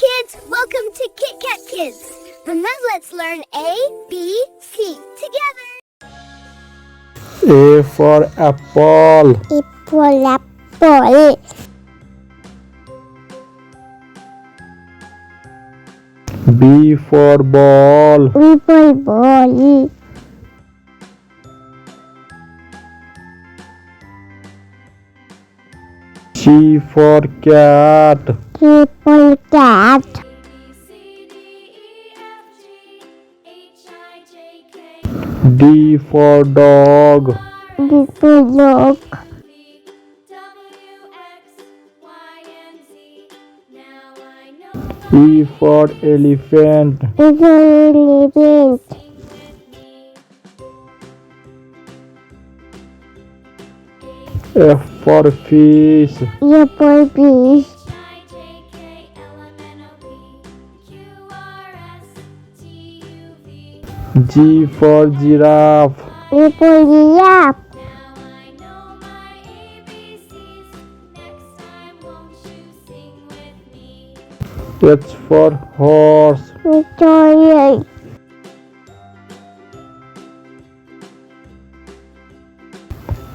kids, welcome to Kit Kat Kids. And now let's learn A, B, C together. A for apple. Apple. B for ball. Ball. C for cat. Cat. D for dog. Dog. E for elephant. Elephant. F for fish. Apple fish. G for giraffe. Apple giraffe. H for horse. Toy.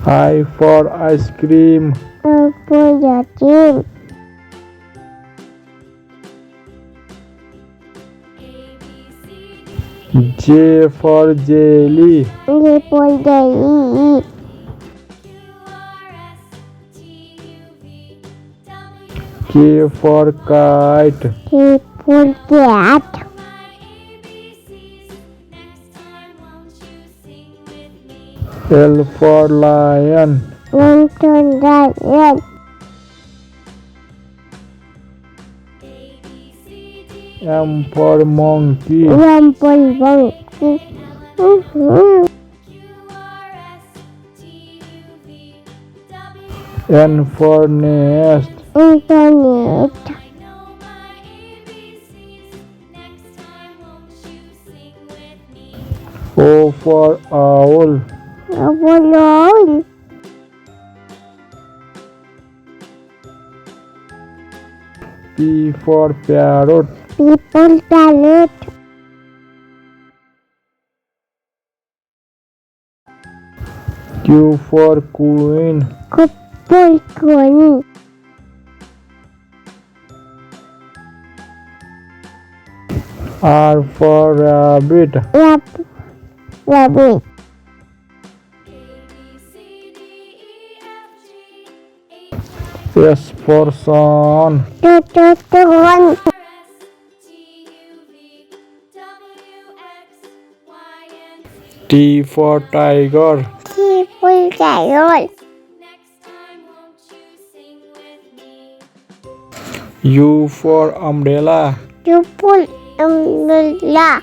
I for ice cream. Apple team. J for jelly. Apple day. K for kite. Apple cat. L for lion. Lantern lion. M for monkey. Apple monkey. N for nest. Internet. O for owl. Apple. P for parrot. People palette. Q for queen. Couple coin. R for rabbit. Rabbit. S for sun. One. T for tiger. People carol. U for umbrella. People umbrella.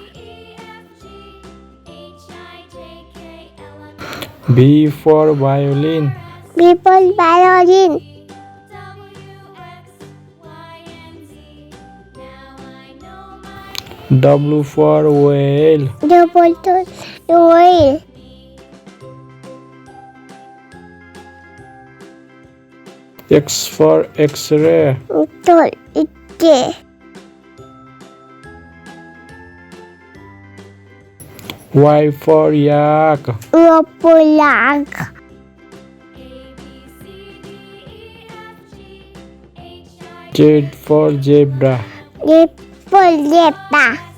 V for violin. People violin. W for whale. Double whale. X for x-ray. It. Y for yak. Yak. Z for zebra. Apple zebra.